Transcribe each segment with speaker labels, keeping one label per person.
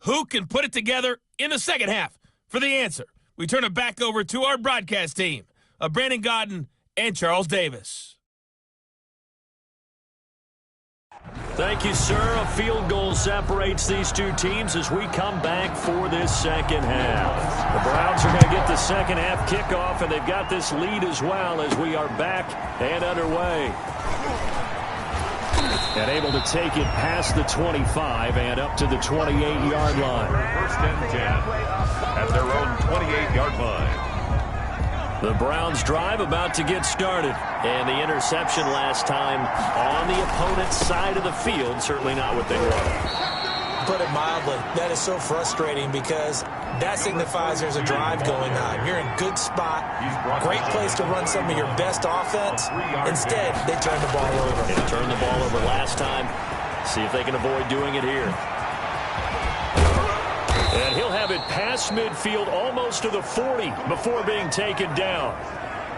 Speaker 1: Who can put it together in the second half? For the answer, we turn it back over to our broadcast team of Brandon Godden and Charles Davis.
Speaker 2: Thank you, sir. A field goal separates these two teams as we come back for this second half. The Browns are going to get the second half kickoff, and they've got this lead as well as we are back and underway. And able to take it past the 25 and up to the 28-yard line.
Speaker 3: First and 10 at their own 28-yard line.
Speaker 2: The Browns drive about to get started. And the interception last time on the opponent's side of the field, certainly not what they wanted.
Speaker 4: Put it mildly, that is so frustrating because that signifies there's a drive going on. You're in a good spot, great place to run some of your best offense. Instead, they turn the ball over.
Speaker 2: They turned the ball over last time. See if they can avoid doing it here. And he'll have it past midfield almost to the 40 before being taken down.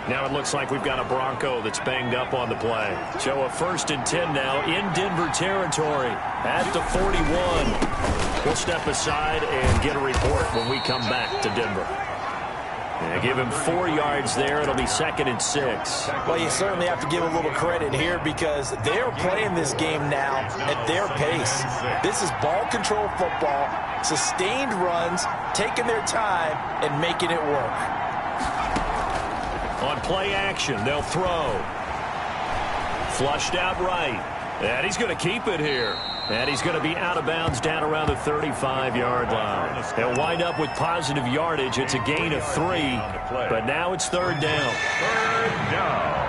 Speaker 2: Now it looks like we've got a Bronco that's banged up on the play. So a 1st and 10 now in Denver territory at the 41. We'll step aside and get a report when we come back to Denver. And give him 4 yards there. It'll be 2nd and 6.
Speaker 4: Well, you certainly have to give a little credit here because they're playing this game now at their pace. This is ball control football, sustained runs, taking their time, and making it work.
Speaker 2: On play action, they'll throw. Flushed out right. And he's going to keep it here. And he's going to be out of bounds down around the 35-yard line. They'll wind up with positive yardage. It's a gain of 3. But now it's 3rd down.
Speaker 3: 3rd down.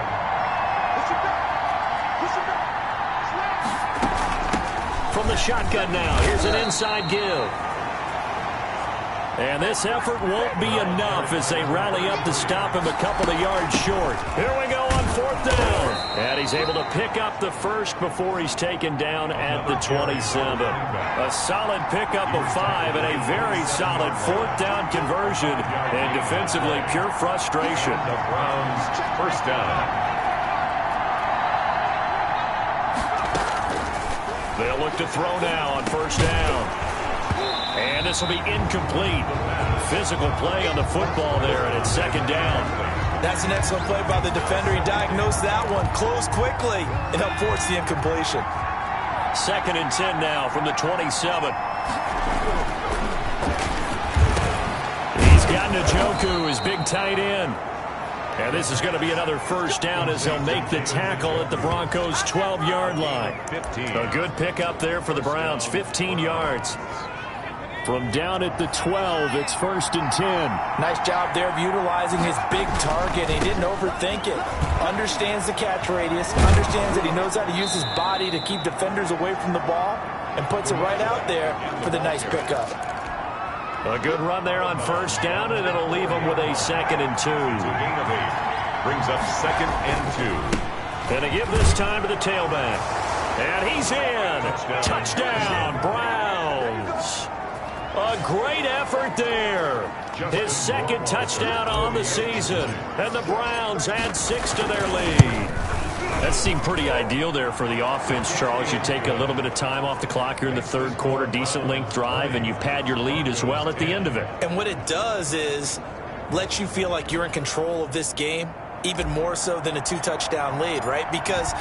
Speaker 2: From the shotgun now, here's an inside give. And this effort won't be enough as they rally up to stop him a couple of yards short. Here we go on 4th down. And he's able to pick up the first before he's taken down at the 27. A solid pickup of 5 and a very solid 4th down conversion. And defensively, pure frustration.
Speaker 3: The Browns' 1st down.
Speaker 2: They'll look to throw now on 1st down. And this will be incomplete. Physical play on the football there, and it's 2nd down.
Speaker 4: That's an excellent play by the defender. He diagnosed that one, closed quickly, and helped force the incompletion.
Speaker 2: 2nd and 10 now from the 27. He's got Njoku, his big tight end. And this is going to be another 1st down as they'll make the tackle at the Broncos' 12-yard line. A good pickup there for the Browns, 15 yards. From down at the 12, it's 1st and 10.
Speaker 4: Nice job there of utilizing his big target. He didn't overthink it. Understands the catch radius. Understands that he knows how to use his body to keep defenders away from the ball. And puts it right out there for the nice pickup.
Speaker 2: A good run there on 1st down, and it'll leave him with a 2nd and 2.
Speaker 3: Gain of 8. Brings up 2nd and 2.
Speaker 2: And they give this time to the tailback. And he's in. Touchdown, Browns. A great effort there. His 2nd touchdown on the season. And the Browns add 6 to their lead. That seemed pretty ideal there for the offense, Charles. You take a little bit of time off the clock here in the 3rd quarter, decent length drive, and you pad your lead as well at the end of it.
Speaker 4: And what it does is let you feel like you're in control of this game, even more so than a 2-touchdown lead, right? Because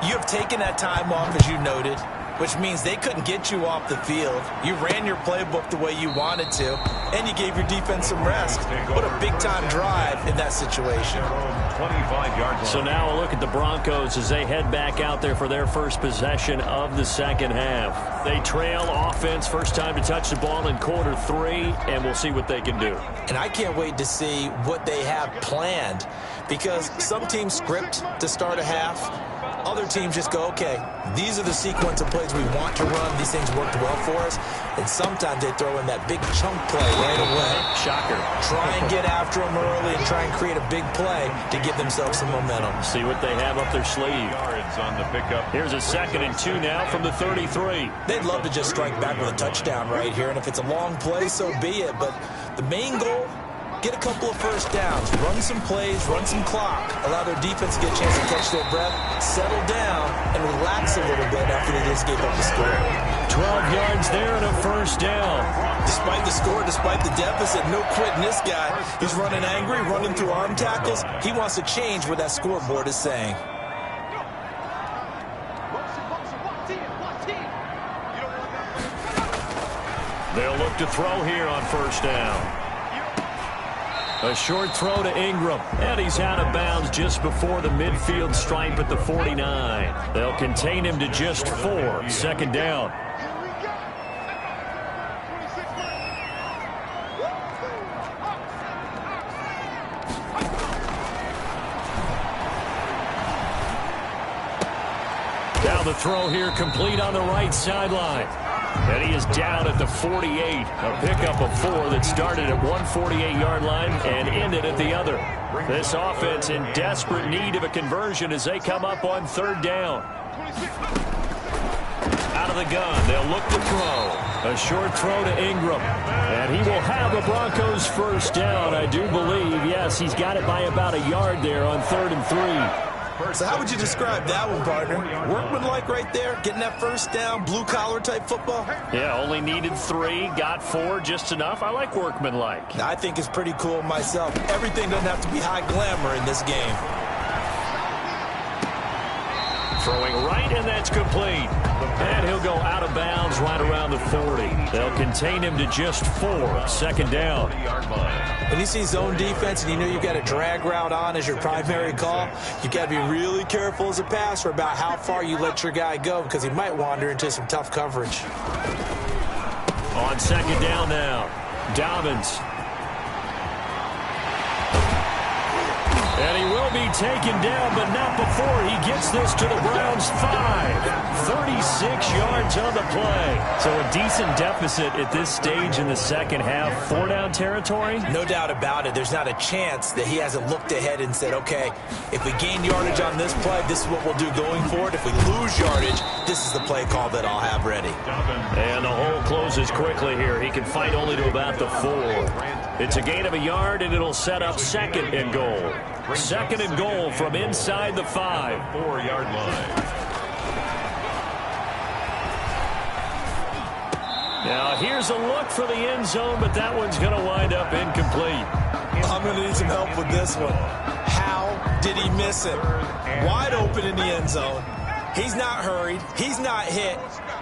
Speaker 4: you have taken that time off, as you noted, which means they couldn't get you off the field. You ran your playbook the way you wanted to, and you gave your defense some rest. What a big-time drive in that situation.
Speaker 3: 25-yard line.
Speaker 2: So now a look at the Broncos as they head back out there for their first possession of the second half. They trail offense, first time to touch the ball in quarter 3, and we'll see what they can do.
Speaker 4: And I can't wait to see what they have planned, because some teams script to start a half. Other teams just go, okay, these are the sequence of plays we want to run. These things worked well for us. And sometimes they throw in that big chunk play right away.
Speaker 2: Shocker.
Speaker 4: Try and get after them early and try and create a big play to give themselves some momentum.
Speaker 2: See what they have up their sleeve.
Speaker 3: Yards on the pickup.
Speaker 2: Here's a 2nd and 2 now from the 33.
Speaker 4: They'd love to just strike back with a touchdown right here. And if it's a long play, so be it. But the main goal, get a couple of first downs, run some plays, run some clock, allow their defense to get a chance to catch their breath, settle down, and relax a little bit after they just gave up the score.
Speaker 2: 12 yards there and a first down.
Speaker 4: Despite the score, despite the deficit, no quitting this guy. He's running angry, running through arm tackles. He wants to change what that scoreboard is saying.
Speaker 2: They'll look to throw here on first down. A short throw to Ingram, and he's out of bounds just before the midfield stripe at the 49. They'll contain him to just 4, second down. Now the throw here complete on the right sideline. And he is down at the 48. A pickup of 4 that started at one 48-yard line and ended at the other. This offense in desperate need of a conversion as they come up on third down. Out of the gun, they'll look to throw. A short throw to Ingram. And he will have a Broncos first down, I do believe. Yes, he's got it by about a yard there on 3rd and 3.
Speaker 4: So how would you describe that one, partner? Workmanlike right there, getting that first down, blue-collar type football?
Speaker 2: Yeah, only needed 3, got 4, just enough. I like workmanlike.
Speaker 4: I think it's pretty cool myself. Everything doesn't have to be high glamour in this game.
Speaker 2: Throwing right, and that's complete. And he'll go out of bounds right around the 40. They'll contain him to just 4, second down.
Speaker 4: When you see zone defense and you know you've got a drag route on as your primary call, you've got to be really careful as a passer about how far you let your guy go because he might wander into some tough coverage.
Speaker 2: On second down now, Dobbins. And he will be taken down, but not before he gets this to the Browns' 5. 36 yards on the play. So a decent deficit at this stage in the second half. 4-down territory?
Speaker 4: No doubt about it. There's not a chance that he hasn't looked ahead and said, okay, if we gain yardage on this play, this is what we'll do going forward. If we lose yardage, this is the play call that I'll have ready.
Speaker 2: And the hole closes quickly here. He can fight only to about the 4. It's a gain of a yard, and it'll set up second and goal. Second and goal from inside the 5.
Speaker 3: 4-yard line.
Speaker 2: Now here's a look for the end zone, but that one's going to wind up incomplete.
Speaker 4: I'm going to need some help with this one. How did he miss it? Wide open in the end zone. He's not hurried. He's not hit.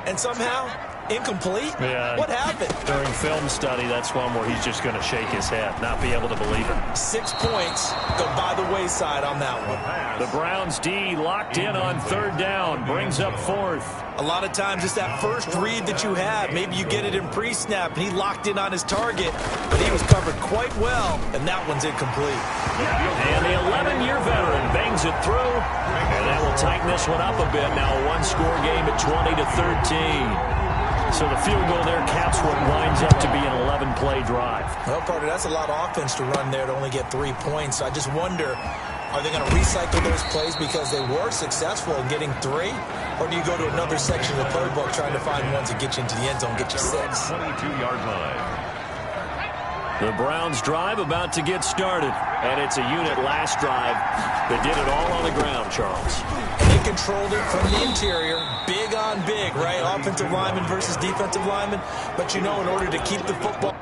Speaker 4: And somehow, incomplete?
Speaker 2: Yeah.
Speaker 4: What happened?
Speaker 2: During film study, that's one where he's just going to shake his head, not be able to believe it.
Speaker 4: 6 points go by the wayside on that one.
Speaker 2: The Browns D locked in on third down, brings up 4th.
Speaker 4: A lot of times it's that first read that you have. Maybe you get it in pre-snap, and he locked in on his target, but he was covered quite well, and that one's incomplete.
Speaker 2: And the 11-year veteran bangs it through, and that will tighten this one up a bit. Now a one-score game at 20-13. So the field goal there caps what winds up to be an 11-play drive.
Speaker 4: Well, partner, that's a lot of offense to run there to only get 3 points. So I just wonder, are they going to recycle those plays because they were successful in getting 3? Or do you go to another section of the playbook trying to find ones that get you into the end zone, get you 6?
Speaker 3: 22-yard line.
Speaker 2: The Browns drive about to get started. And it's a unit last drive that did it all on the ground, Charles.
Speaker 4: And they controlled it from the interior, big on big, right? Offensive lineman versus defensive lineman. But you know, in order to keep the football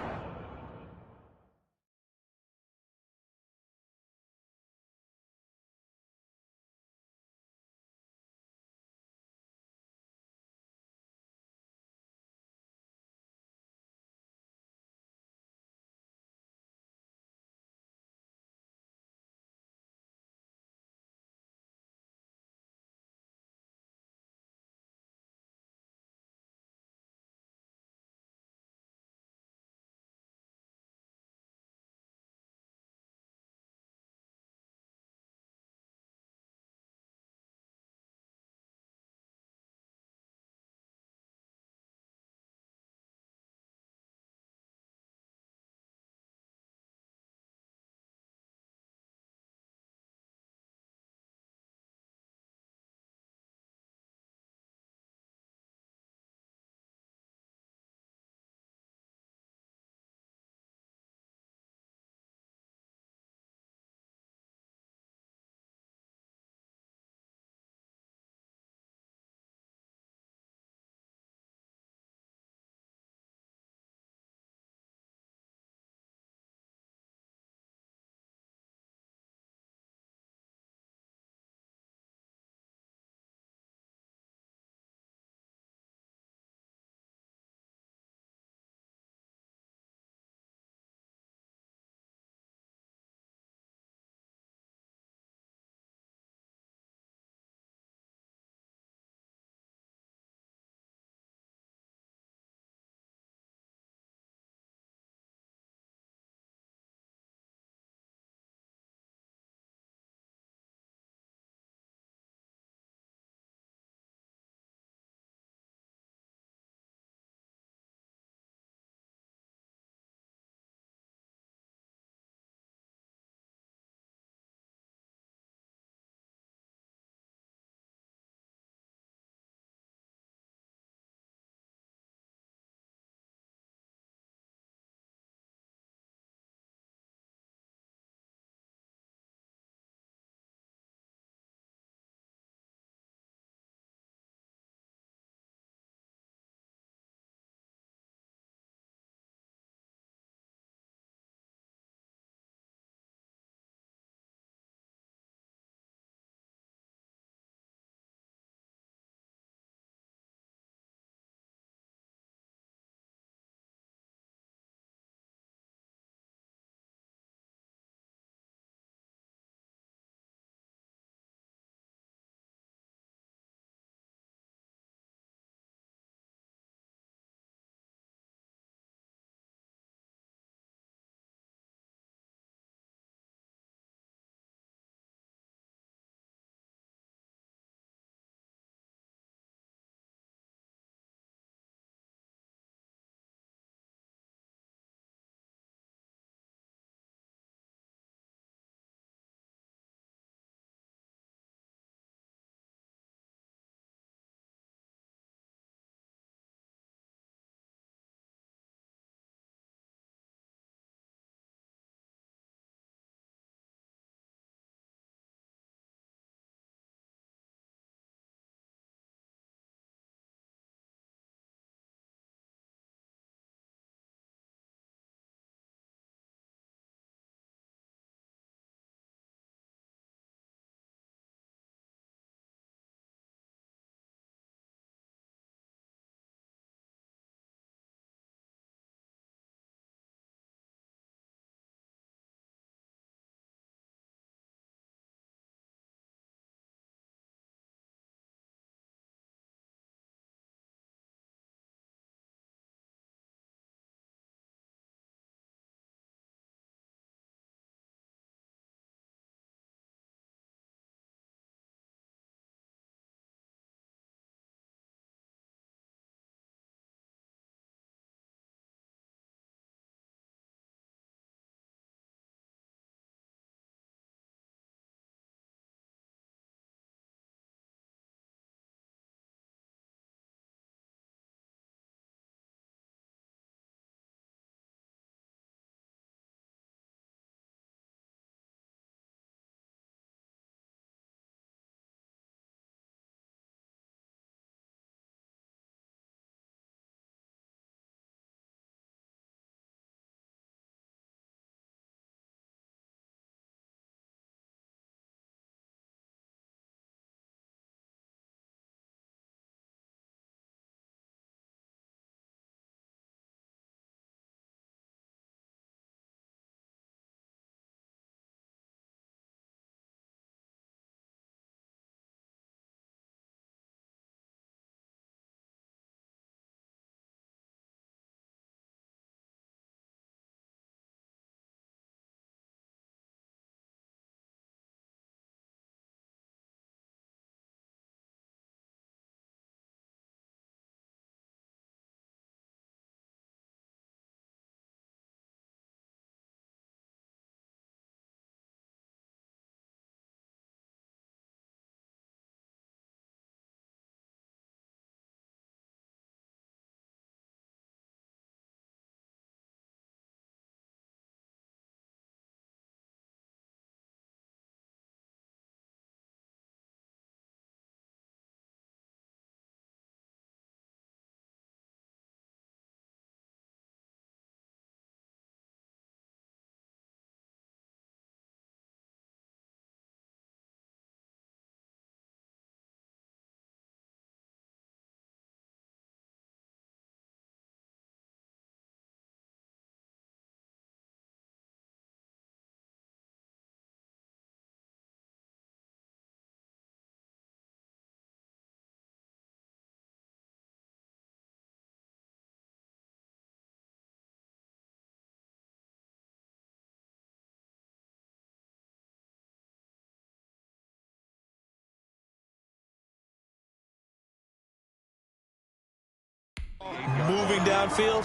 Speaker 4: moving downfield,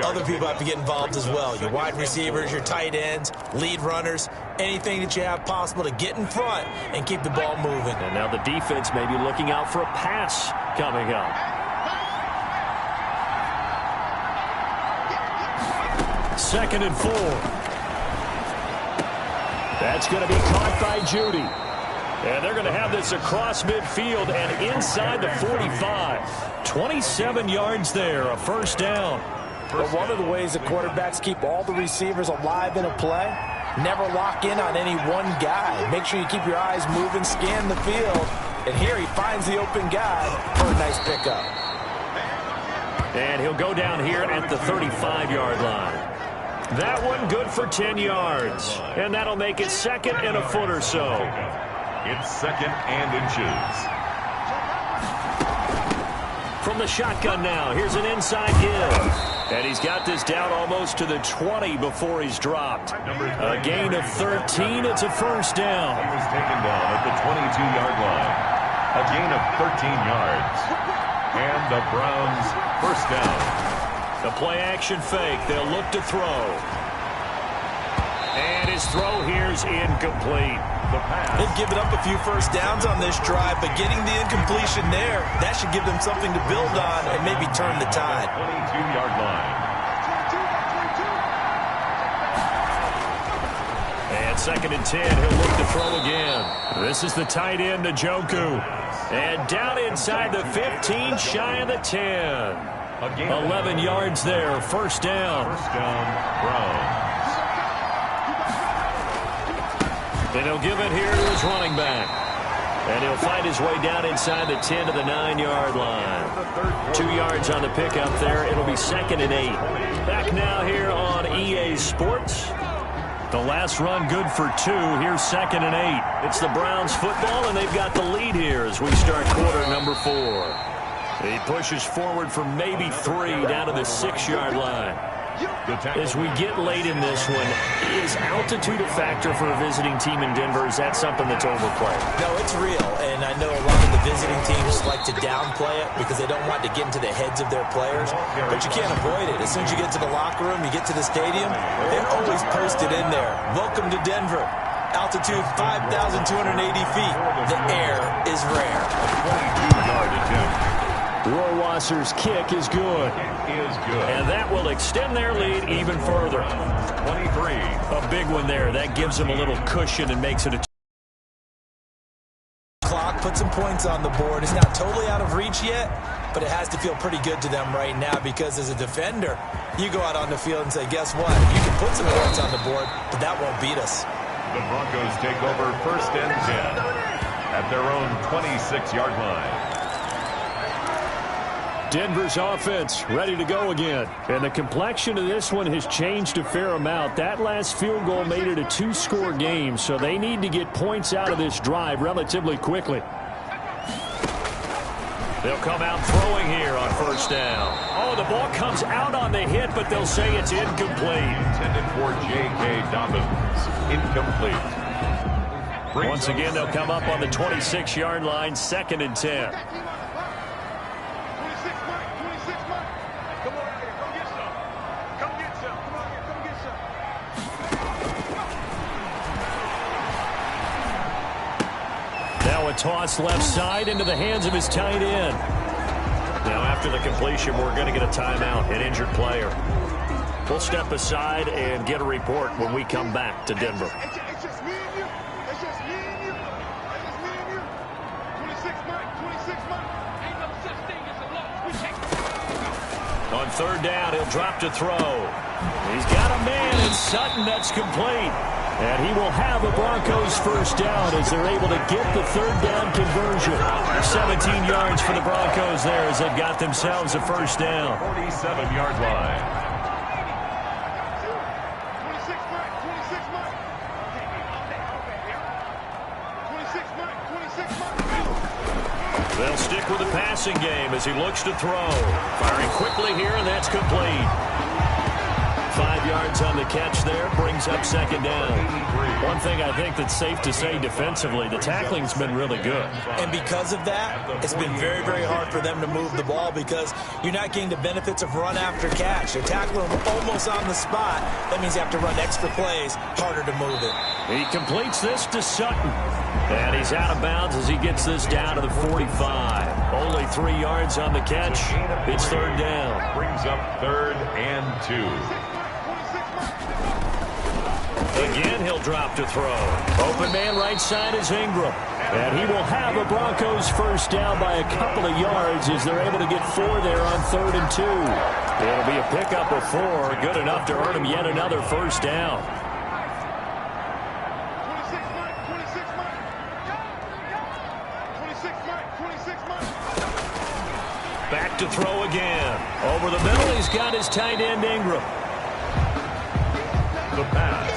Speaker 4: other people have to get involved as well. Your wide receivers, your tight ends, lead runners, anything that you have possible to get in front and keep the ball moving.
Speaker 2: And now the defense may be looking out for a pass coming up. Second and 4. That's going to be caught by Judy. And they're going to have this across midfield and inside the 45. 27 yards there, a first down.
Speaker 4: But one of the ways the quarterbacks keep all the receivers alive in a play, never lock in on any one guy. Make sure you keep your eyes moving, scan the field. And here he finds the open guy for a nice pickup.
Speaker 2: And he'll go down here at the 35-yard line. That one good for 10 yards. And that'll make it second and a foot or so.
Speaker 3: It's second and inches.
Speaker 2: From the shotgun now, here's an inside give. And he's got this down almost to the 20 before he's dropped. A gain of 13. It's a first down.
Speaker 3: He was taken down at the 22-yard line. A gain of 13 yards. And the Browns first down.
Speaker 2: The play-action fake. They'll look to throw. And his throw here's incomplete.
Speaker 4: They've given up a few first downs on this drive, but getting the incompletion there, that should give them something to build on and maybe turn the tide.
Speaker 3: 22-yard line.
Speaker 2: And second and 10, he'll look to throw again. This is the tight end, Njoku. And down inside the 15, shy of the 10. 11 yards there, first down.
Speaker 3: First down, Browns.
Speaker 2: And he'll give it here to his running back. And he'll find his way down inside the 10 to the 9-yard line. 2 yards on the pickup there. It'll be second and 8. Back now here on EA Sports. The last run good for 2. Here's second and 8. It's the Browns football, and they've got the lead here as we start quarter number 4. He pushes forward for maybe 3 down to the 6-yard line. As we get late in this one, is altitude a factor for a visiting team in Denver? Is that something that's overplayed?
Speaker 4: No, it's real, and I know a lot of the visiting teams like to downplay it because they don't want to get into the heads of their players, but you can't avoid it. As soon as you get to the locker room, you get to the stadium, they're always posted in there. Welcome to Denver. Altitude 5,280 feet. The air is rare.
Speaker 3: 22-yard attempt.
Speaker 2: Rohrwasser's kick is good. And that will extend their lead even further.
Speaker 3: 23.
Speaker 2: A big one there. That gives them a little cushion and makes it a
Speaker 4: clock, put some points on the board. It's not totally out of reach yet, but it has to feel pretty good to them right now because as a defender, you go out on the field and say, guess what? You can put some points on the board, but that won't beat us.
Speaker 3: The Broncos take over first and 10 at their own 26-yard line.
Speaker 2: Denver's offense ready to go again. And the complexion of this one has changed a fair amount. That last field goal made it a 2-score game, so they need to get points out of this drive relatively quickly. They'll come out throwing here on first down. Oh, the ball comes out on the hit, but they'll say it's incomplete.
Speaker 3: Intended for J.K. Dobbins. Incomplete.
Speaker 2: Once again, they'll come up on the 26-yard line, second and 10. Now a toss left side into the hands of his tight end. Now after the completion, we're going to get a timeout, an injured player. We'll step aside and get a report when we come back to Denver.
Speaker 5: It's just me and you. It's just me and you. It's just me and you. 26 Mike. 26 Mike. Ain't no such thing as a loss. We take it.
Speaker 2: On third down, he'll drop to throw. He's got a man in Sutton that's complete. And he will have a Broncos first down as they're able to get the third down conversion. 17 yards for the Broncos there as they've got themselves a first down.
Speaker 3: 47-yard line. They'll stick with the passing game as he looks to throw. Firing quickly here, and that's complete. 5
Speaker 2: yards on the catch there. Brings up second down. One thing I think that's safe to say defensively, the tackling's been really good.
Speaker 4: And because of that, it's been very, very hard for them to move the ball because you're not getting the benefits of run after catch. They're tackling them almost on the spot. That means you have to run extra plays, harder to move it.
Speaker 2: He completes this to Sutton. And he's out of bounds as he gets this down to the 45. Only 3 yards on the catch. It's third down.
Speaker 3: Brings up 3rd and 2.
Speaker 2: Again, he'll drop to throw. Open man right side is Ingram. And he will have the Broncos first down by a couple of yards as they're able to get 4 there on 3rd and 2. It'll be a pickup of 4. Good enough to earn him yet another first down. Back to throw again. Over the middle, he's got his tight end, Ingram.
Speaker 3: The pass.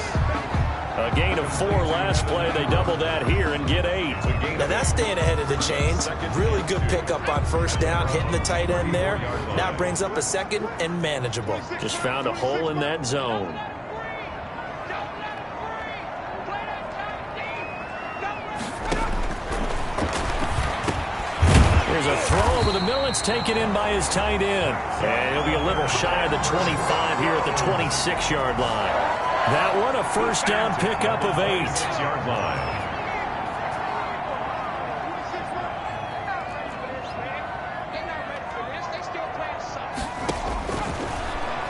Speaker 2: A gain of 4 last play. They double that here and get 8.
Speaker 4: Now that's staying ahead of the chains. Really good pickup on first down, hitting the tight end there. Now it brings up a second and manageable.
Speaker 2: Just found a hole in that zone. There's a throw over the middle. It's taken in by his tight end. And he'll be a little shy of the 25 here at the 26-yard line. That one a first down pickup of 8.
Speaker 3: 6-yard line.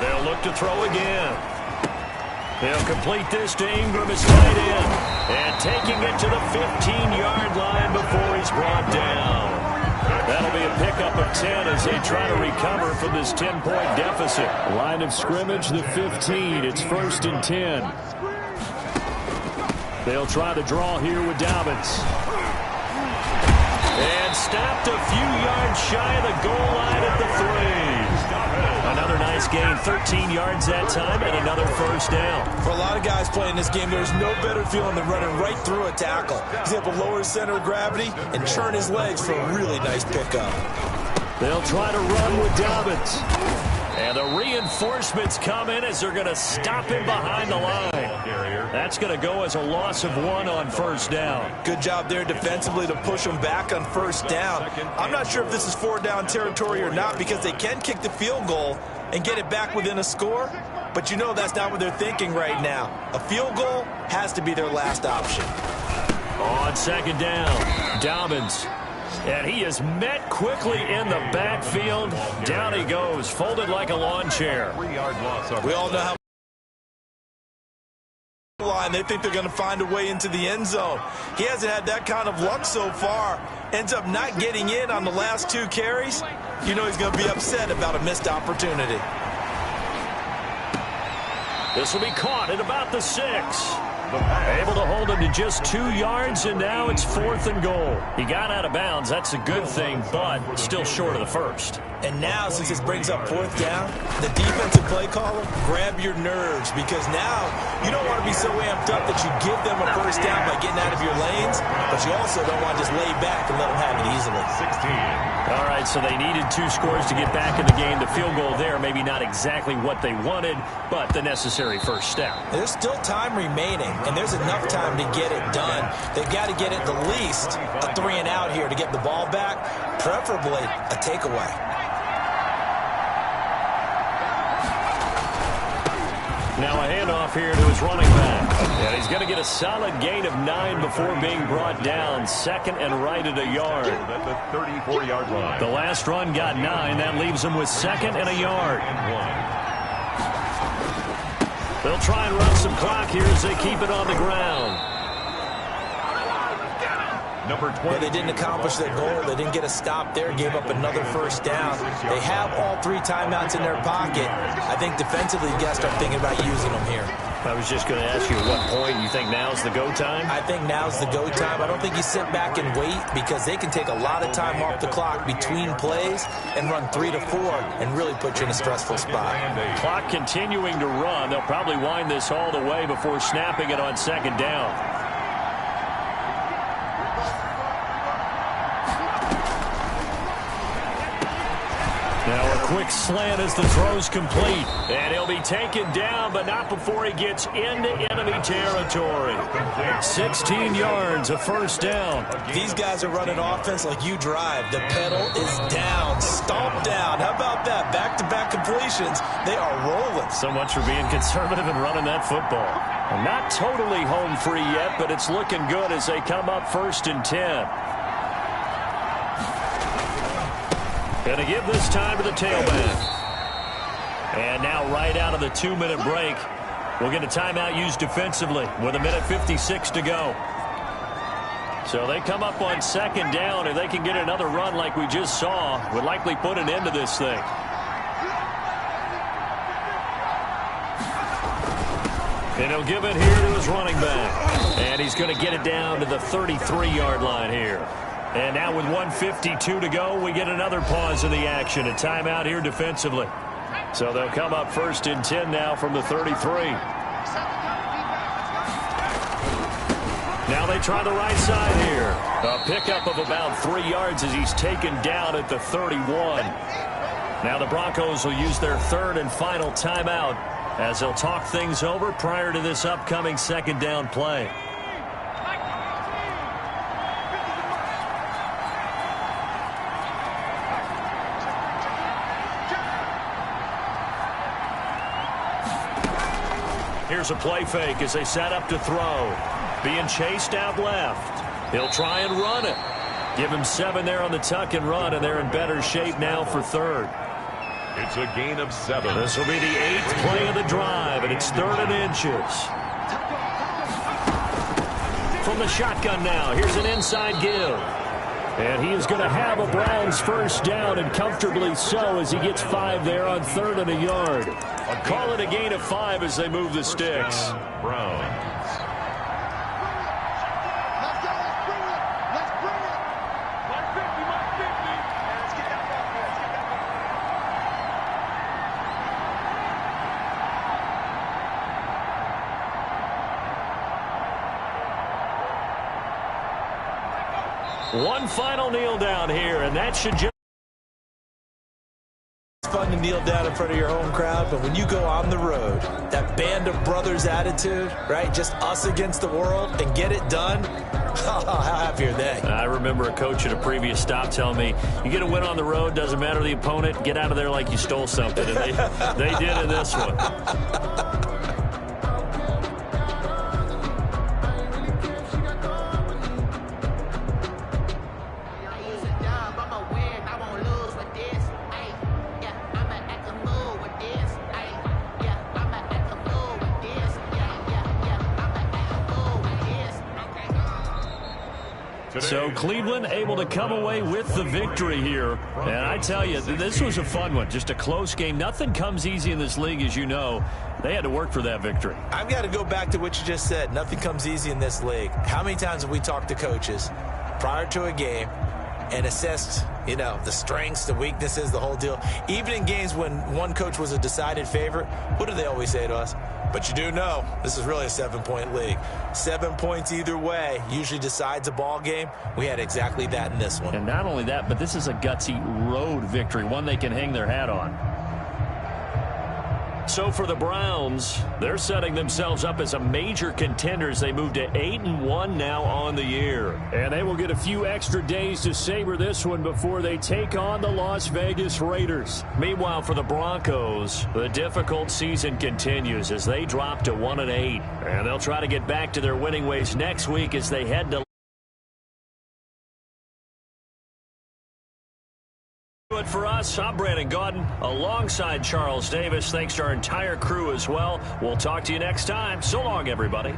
Speaker 2: They'll look to throw again. They'll complete this to Ingram as tight end. And taking it to the 15-yard line before he's brought down. That'll be a pickup of 10 as they try to recover from this 10-point deficit. Line of scrimmage, the 15. It's 1st and 10. They'll try to draw here with Dobbins. And stopped a few yards shy of the goal line at the 3. Another nice gain, 13 yards that time, and another first down.
Speaker 4: For a lot of guys playing this game, there's no better feeling than running right through a tackle. He's able to lower his center of gravity and churn his legs for a really nice pickup.
Speaker 2: They'll try to run with Dobbins. And the reinforcements come in as they're going to stop him behind the line. That's going to go as a loss of 1 on first down.
Speaker 4: Good job there defensively to push him back on first down. I'm not sure if this is 4-down territory or not because they can kick the field goal and get it back within a score. But you know that's not what they're thinking right now. A field goal has to be their last option.
Speaker 2: On second down, Dobbins. And he is met quickly in the backfield. Down he goes, folded like a lawn chair.
Speaker 3: 3-yard loss.
Speaker 4: We all know how line they think they're going to find a way into the end zone. He hasn't had that kind of luck so far. Ends up not getting in on the last 2 carries. You know he's going to be upset about a missed opportunity.
Speaker 2: This will be caught at about the 6. Able to hold him to just 2 yards, and now it's 4th and goal. He got out of bounds. That's a good thing, but still short of the first.
Speaker 4: And now, since this brings up 4th down, the defensive play caller, grab your nerves because now you don't want to be so amped up that you give them a first down by getting out of your lanes, but you also don't want to just lay back and let them have it easily.
Speaker 3: 16.
Speaker 2: All right, so they needed 2 scores to get back in the game. The field goal there, maybe not exactly what they wanted, but the necessary first step.
Speaker 4: There's still time remaining, and there's enough time to get it done. They've got to get at the least a 3-and-out here to get the ball back, preferably a takeaway.
Speaker 2: Now a handoff here to his running back. And he's going to get a solid gain of 9 before being brought down. 2nd and right at a yard.
Speaker 3: At the 34-yard line.
Speaker 2: The last run got 9. That leaves him with 2nd and a yard. They'll try and run some clock here as they keep it on the ground.
Speaker 3: Number 20.
Speaker 4: But they didn't accomplish their goal. They didn't get a stop there. Gave up another first down. They have all 3 timeouts in their pocket. I think defensively you got to start thinking about using them here.
Speaker 2: I was just going to ask you at what point you think now's the go time?
Speaker 4: I think now's the go time. I don't think you sit back and wait because they can take a lot of time off the clock between plays and run 3 to 4 and really put you in a stressful spot.
Speaker 2: Clock continuing to run. They'll probably wind this all the way before snapping it on 2nd down. Now a quick slant as the throw's complete. And he'll be taken down, but not before he gets into enemy territory. 16 yards, a first down.
Speaker 4: These guys are running offense like you drive. The pedal is down, stomp down. How about that? Back-to-back completions. They are rolling.
Speaker 2: So much for being conservative and running that football. And not totally home free yet, but it's looking good as they come up 1st and 10. Going to give this time to the tailback. And now right out of the 2-minute break, we'll get a timeout used defensively with 1:56 to go. So they come up on 2nd down. If they can get another run like we just saw, would likely put an end to this thing. And he'll give it here to his running back. And he's going to get it down to the 33-yard line here. And now with 1:52 to go, we get another pause in the action. A timeout here defensively. So they'll come up 1st and 10 now from the 33. Now they try the right side here. A pickup of about 3 yards as he's taken down at the 31. Now the Broncos will use their 3rd and final timeout as they'll talk things over prior to this upcoming 2nd down play. Here's a play fake as they set up to throw. Being chased out left. He'll try and run it. Give him 7 there on the tuck and run, and they're in better shape now for 3rd.
Speaker 3: It's a gain of 7.
Speaker 2: This will be the 8th play of the drive, and it's 3rd and inches. From the shotgun now, here's an inside give. And he is going to have a Browns first down, and comfortably so as he gets 5 there on 3rd and a yard. Call it a gain of 5 as they move the sticks.
Speaker 3: Browns.
Speaker 2: One final kneel down here, and that should just...
Speaker 4: It's fun to kneel down in front of your home crowd, but when you go on the road, that band of brothers attitude, right? Just us against the world and get it done. How happy are they?
Speaker 2: I remember a coach at a previous stop telling me, you get a win on the road, doesn't matter the opponent, get out of there like you stole something. And they did in this one. So Cleveland able to come away with the victory here. And I tell you, this was a fun one. Just a close game. Nothing comes easy in this league, as you know. They had to work for that victory.
Speaker 4: I've got to go back to what you just said. Nothing comes easy in this league. How many times have we talked to coaches prior to a game and assessed, the strengths, the weaknesses, the whole deal? Even in games when one coach was a decided favorite, what do they always say to us? But you do know this is really a 7-point league. 7 points either way usually decides a ball game. We had exactly that in this one.
Speaker 2: And not only that, but this is a gutsy road victory, one they can hang their hat on. So for the Browns, they're setting themselves up as a major contender as they move to 8-1 now on the year. And they will get a few extra days to savor this one before they take on the Las Vegas Raiders. Meanwhile, for the Broncos, the difficult season continues as they drop to 1-8. And they'll try to get back to their winning ways next week as they head to for us. I'm Brandon Gaudin alongside Charles Davis. Thanks to our entire crew as well. We'll talk to you next time. So long, everybody.